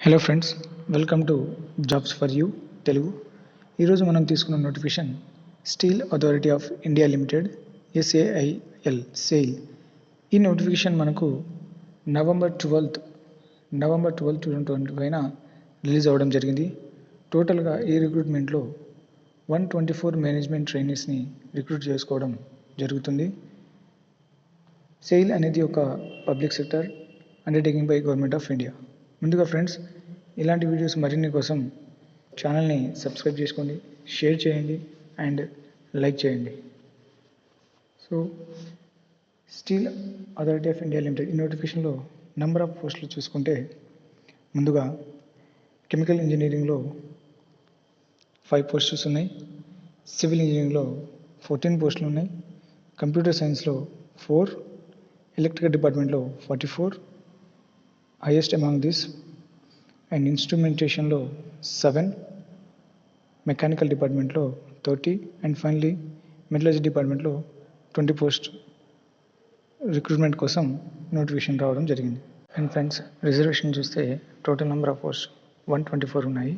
Hello friends, welcome to jobs for you Telugu. ఈరోజు మనం తీసుకున్న notification steel authority of India limited SAIL sale. ఈ notification మనకు November 12 2025 release అవ్వడం జరిగింది. టోటల్గా ఈ రిక్రూట్మెంట్లో 124 మేనేజ్మెంట్ ట్రైనీస్ని రిక్రూట్ చేసుకోవడం జరుగుతుంది. సెయిల్ అనేది ఒక public sector undertaking by government of India. ముందుగా ఫ్రెండ్స్, ఇలాంటి వీడియోస్ మరిన్ని కోసం ఛానల్ని సబ్స్క్రైబ్ చేసుకోండి, షేర్ చేయండి అండ్ లైక్ చేయండి. So steel authority of India limited ఈ నోటిఫికేషన్లో నెంబర్ ఆఫ్ పోస్టులు చూసుకుంటే, ముందుగా కెమికల్ ఇంజనీరింగ్లో 5 పోస్టెస్ ఉన్నాయి, సివిల్ ఇంజనీరింగ్లో 14 పోస్టులు ఉన్నాయి, కంప్యూటర్ సైన్స్లో 4, ఎలక్ట్రికల్ డిపార్ట్మెంట్లో 44, highest among this, and instrumentation-లో 7, mechanical డిపార్ట్మెంట్లో 30, అండ్ ఫైనలీ మెటలర్జీ డిపార్ట్మెంట్లో 20 పోస్ట్ రిక్రూట్మెంట్ కోసం నోటిఫికేషన్ రావడం జరిగింది. అండ్ ఫ్రెండ్స్, రిజర్వేషన్ చూస్తే టోటల్ నెంబర్ ఆఫ్ పోస్ట్ 124 ఉన్నాయి.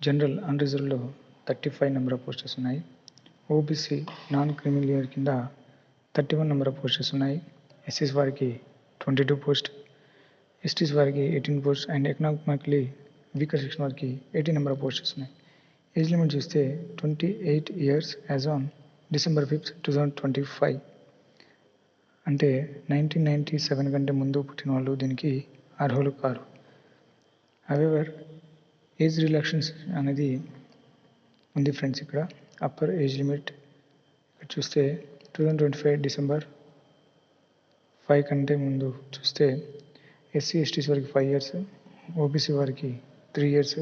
జనరల్ అన్రిజర్వ్లో 35 నెంబర్ ఆఫ్ పోస్టెస్ ఉన్నాయి. ఓబీసీ నాన్ క్రిమి లేయర్ కింద 31 నెంబర్ ఆఫ్ పోస్టెస్ ఉన్నాయి. ఎస్సీస్ వారికి 22 పోస్ట్, ఎస్టీస్ వారికి 18 post and economically weaker section వారికి 18 నెంబర్ ఆఫ్ పోస్టెస్ ఉన్నాయి. ఏజ్ లిమిట్ చూస్తే 28 ఇయర్స్ యాజ్ ఆన్ December 5, 2025. అంటే 1997 కంటే ముందు పుట్టిన వాళ్ళు దీనికి అర్హులు కారు. హవెవర్ ఏజ్ రిలాక్సేషన్ అనేది ఉంది ఫ్రెండ్స్. ఇక్కడ అప్పర్ ఏజ్ లిమిట్ ఇక్కడ చూస్తే 2025 December 5 కంటే ముందు చూస్తే ఎస్సీ ఎస్టీస్ వారికి 5 ఇయర్స్, ఓబీసీ వారికి 3 ఇయర్స్,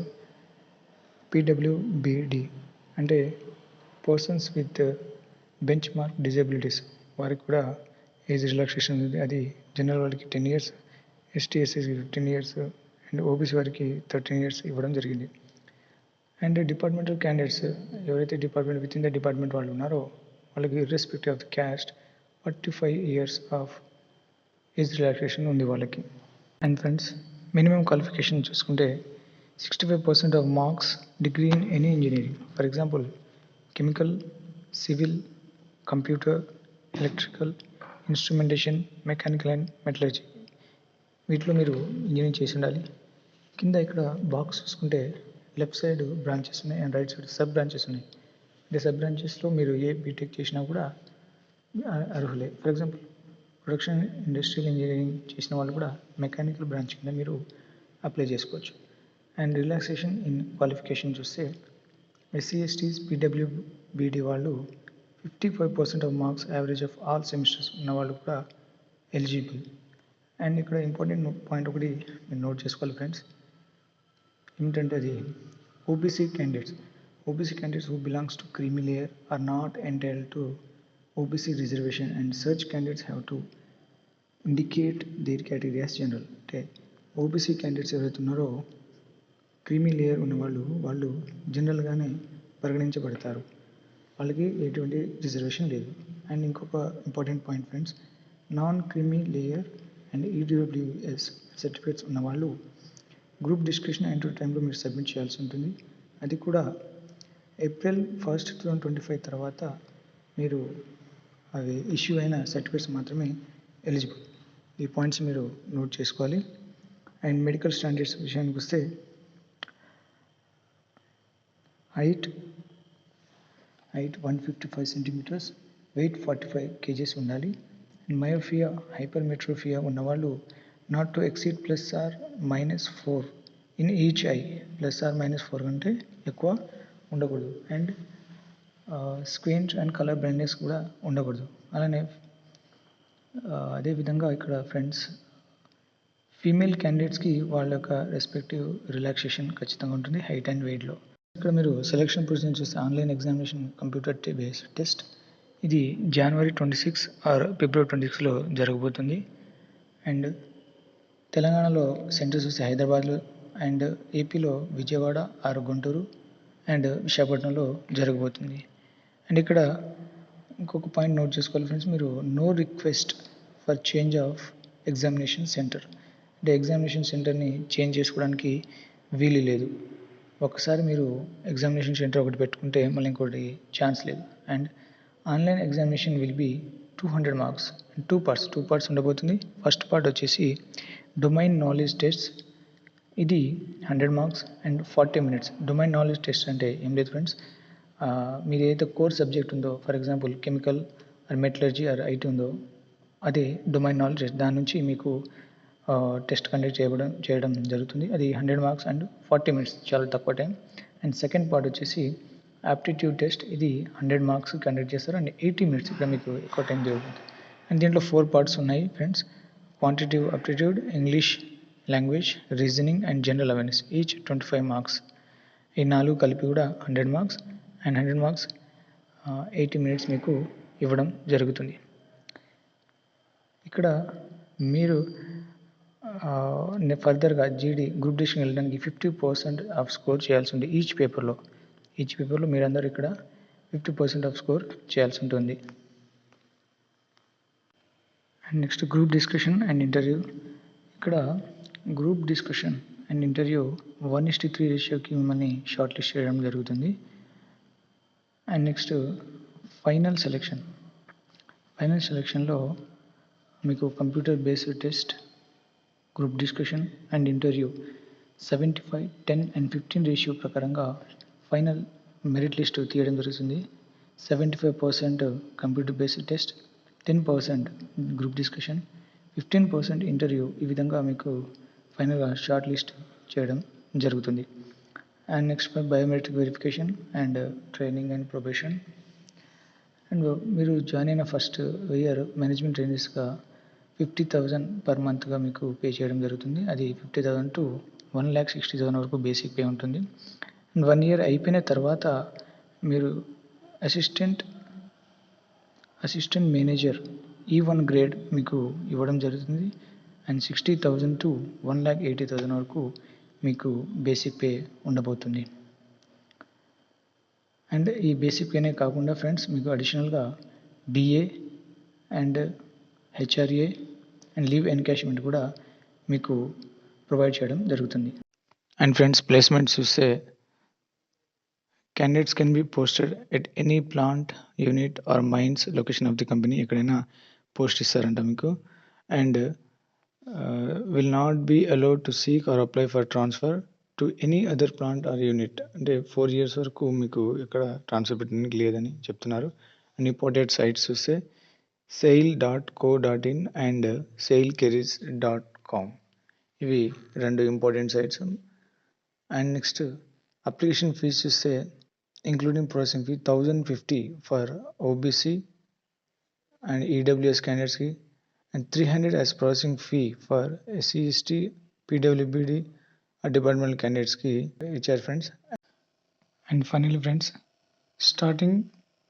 పీడబ్ల్యూబీడి అంటే పర్సన్స్ విత్ బెంచ్ మార్క్ డిజేబిలిటీస్ వారికి కూడా ఏజ్ రిలాక్సేషన్ ఉంది. అది జనరల్ వారికి 10 ఇయర్స్, ఎస్టీ ఎస్సీకి 15 ఇయర్స్ అండ్ ఓబీసీ వారికి 13 ఇయర్స్ ఇవ్వడం జరిగింది. అండ్ డిపార్ట్మెంటల్ క్యాండిడేట్స్ ఎవరైతే department with in the department వాళ్ళు ఉన్నారో వాళ్ళకి irrespective of the caste 45 years of age relaxation ఉంది వాళ్ళకి. అండ్ ఫ్రెండ్స్, మినిమం క్వాలిఫికేషన్ చూసుకుంటే 65% of marks degree in any engineering, for example chemical, civil, computer, electrical, instrumentation, mechanical and metallurgy వీటిలో మీరు engineering చేసి ఉండాలి. కింద ఇక్కడ బాక్స్ చూసుకుంటే లెఫ్ట్ సైడ్ బ్రాంచెస్ ఉన్నాయి and right side sub branches ఉన్నాయి. అంటే సబ్ బ్రాంచెస్లో మీరు ఏ బీటెక్ చేసినా కూడా అర్హులే. For example production industrial engineering చేసిన వాళ్ళు కూడా మెకానికల్ బ్రాంచ్ కింద మీరు అప్లై చేసుకోవచ్చు. అండ్ రిలాక్సేషన్ ఇన్ క్వాలిఫికేషన్ చూస్తే ఎస్సీ ఎస్టీస్ పీడబ్ల్యూబీడి వాళ్ళు 55% of marks average of all semesters ఉన్న వాళ్ళు కూడా ఎలిజిబుల్. అండ్ ఇక్కడ ఇంపార్టెంట్ పాయింట్ ఒకటి మీరు నోట్ చేసుకోవాలి ఫ్రెండ్స్. ఏమిటంటే అది OBC candidates who belongs to creamy layer are not entitled to OBC reservation and such candidates have to indicate their category as general. అంటే ఓబీసీ క్యాండిడేట్స్ ఎవరైతే ఉన్నారో creamy layer ఉన్న వాళ్ళు జనరల్గానే పరిగణించబడతారు, వాళ్ళకి ఎటువంటి రిజర్వేషన్ లేదు. అండ్ ఇంకొక important point friends, non creamy layer and EWS certificates ఉన్న వాళ్ళు గ్రూప్ డిస్కషన్ ఎంట్రీ టైంలో మీరు సబ్మిట్ చేయాల్సి ఉంటుంది. అది కూడా April 1, 2025 తర్వాత మీరు అవి ఇష్యూ అయిన సర్టిఫికేట్స్ మాత్రమే ఎలిజిబుల్. ఈ పాయింట్స్ మీరు నోట్ చేసుకోవాలి. అండ్ మెడికల్ స్టాండర్డ్స్ విషయానికి వస్తే హైట్ 155 సెంటీమీటర్స్, వెయిట్ 45 kgs ఉండాలి. అండ్ మయోఫియా, హైపర్మెట్రోఫియా ఉన్నవాళ్ళు not to exceed +or-4 in each I. +or-4 కంటే ఎక్కువ ఉండకూడదు. And screens and colour blindness కూడా ఉండకూడదు. అలానే అదేవిధంగా ఇక్కడ ఫ్రెండ్స్ ఫీమేల్ క్యాండిడేట్స్కి వాళ్ళ యొక్క రెస్పెక్టివ్ రిలాక్సేషన్ ఖచ్చితంగా ఉంటుంది హైట్ అండ్ వెయిట్లో. ఇక్కడ మీరు సెలెక్షన్ ప్రొసీజర్ చూస్తే online examination computer based test, ఇది January 26 ఆర్ February 26లో జరగబోతుంది. అండ్ తెలంగాణలో సెంటర్స్ చూస్తే హైదరాబాద్లో అండ్ ఏపీలో విజయవాడ ఆర్ గుంటూరు అండ్ విశాఖపట్నంలో జరగబోతుంది. అండ్ ఇక్కడ ఇంకొక పాయింట్ నోట్ చేసుకోవాలి ఫ్రెండ్స్, మీరు no request for change of examination centre. అంటే ఎగ్జామినేషన్ సెంటర్ని చేంజ్ చేసుకోవడానికి వీలు లేదు. ఒకసారి మీరు ఎగ్జామినేషన్ సెంటర్ ఒకటి పెట్టుకుంటే మళ్ళీ ఇంకోటి ఛాన్స్ లేదు. And online examination will be 200 marks, two parts ఉండబోతుంది. ఫస్ట్ పార్ట్ వచ్చేసి డొమైన్ నాలెడ్జ్ టెస్ట్, ఇది 100 marks and 40 minutes. Domain knowledge test అంటే ఏం లేదు ఫ్రెండ్స్, మీరు ఏదైతే కోర్ సబ్జెక్ట్ ఉందో, for example chemical or metallurgy or IT ఉందో అదే డొమైన్ నాలెడ్జ్ టెస్ట్. దాని నుంచి మీకు టెస్ట్ కండక్ట్ చేయడం జరుగుతుంది. అది 100 మార్క్స్ అండ్ 40 మినిట్స్, చాలా తక్కువ టైం. అండ్ సెకండ్ పార్ట్ వచ్చేసి ఆప్టిట్యూడ్ టెస్ట్, ఇది 100 మార్క్స్ కండక్ట్ చేస్తారు అండ్ 80 మినిట్స్, ఇక్కడ మీకు ఎక్కువ టైం జరుగుతుంది. అండ్ దీంట్లో 4 పార్ట్స్ ఉన్నాయి friends: quantitative aptitude, English language, reasoning and general awareness, each 25 marks. ఈ 4 కలిపి కూడా 100 మార్క్స్ అండ్ 100 మార్క్స్ 80 మినిట్స్ మీకు ఇవ్వడం జరుగుతుంది. ఇక్కడ మీరు ఫర్దర్గా జీడీ గ్రూప్ డిస్కషన్ వెళ్ళడానికి 50% ఆఫ్ స్కోర్ చేయాల్సి ఉంది ఈచ్ పేపర్లో మీరందరూ ఇక్కడ 50% ఆఫ్ స్కోర్ చేయాల్సి ఉంటుంది. And next group discussion and interview. ఇక్కడ గ్రూప్ డిస్కషన్ అండ్ ఇంటర్వ్యూ 1:3 రేషియోకి మిమ్మల్ని షార్ట్ లిస్ట్ చేయడం జరుగుతుంది. అండ్ నెక్స్ట్ ఫైనల్ సెలెక్షన్లో మీకు computer based test, group discussion and interview 75, 10 and 15 ratio ప్రకారంగా ఫైనల్ మెరిట్ లిస్ట్ తీయడం జరుగుతుంది. 75% computer based test, 10% group discussion, 15% interview. ఈ విధంగా మీకు ఫైనల్గా షార్ట్ లిస్ట్ చేయడం జరుగుతుంది. And next biometric verification and training and probation. And మీరు జాయిన్ అయిన ఫస్ట్ ఇయర్ మేనేజ్మెంట్ ట్రైనర్స్గా 50,000 పర్ మంత్గా మీకు పే చేయడం జరుగుతుంది. అది 50,000 to 1,60,000 వరకు బేసిక్ పే ఉంటుంది. అండ్ 1 ఇయర్ అయిపోయిన తర్వాత మీరు అసిస్టెంట్ మేనేజర్ E1 గ్రేడ్ మీకు ఇవ్వడం జరుగుతుంది. అండ్ 60,000 to 1,80,000 వరకు మీకు బేసిక్ పే ఉండబోతుంది. అండ్ ఈ బేసిక్ పేనే కాకుండా ఫ్రెండ్స్, మీకు అడిషనల్గా BA and HRA and leave encashment కూడా మీకు ప్రొవైడ్ చేయడం జరుగుతుంది. అండ్ ఫ్రెండ్స్, ప్లేస్మెంట్స్ చూస్తే candidates can be posted at any plant, unit or mines location of the company. ఎక్కడైనా పోస్ట్ ఇస్తారంట మీకు. And will not be allowed to seek or apply for transfer to any other plant or unit. అంటే 4 years వరకు మీకు ఎక్కడ transfer పెట్టడానికి లేదని చెప్తున్నారు. అండ్ ఇంపార్టెంట్ సైట్స్ చూస్తే sail.co.in అండ్ sailcareers.com. ఇవి 2 important sites. And next application fees చూస్తే including processing fee 1,050 for OBC and EWS క్యాండిడేట్స్కి and 300 as processing fee for SC, ST, PWBD department క్యాండిడేట్స్కి ఇచ్చారు friends. And finally friends, starting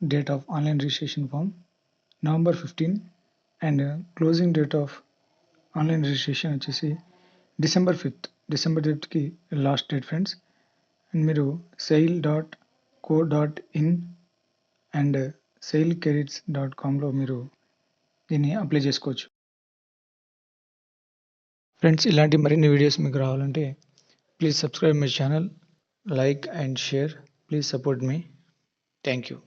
date of online registration form November 15 and closing date of online registration వచ్చేసి December 5కి last date friends. And మీరు sail.co.in and sailcareers.comలో మీరు దీన్ని apply చేసుకోవచ్చు. Friends, ఇలాంటి మరిన్ని వీడియోస్ మీకు రావాలంటే please subscribe my channel, like and share. Please support me. Thank you.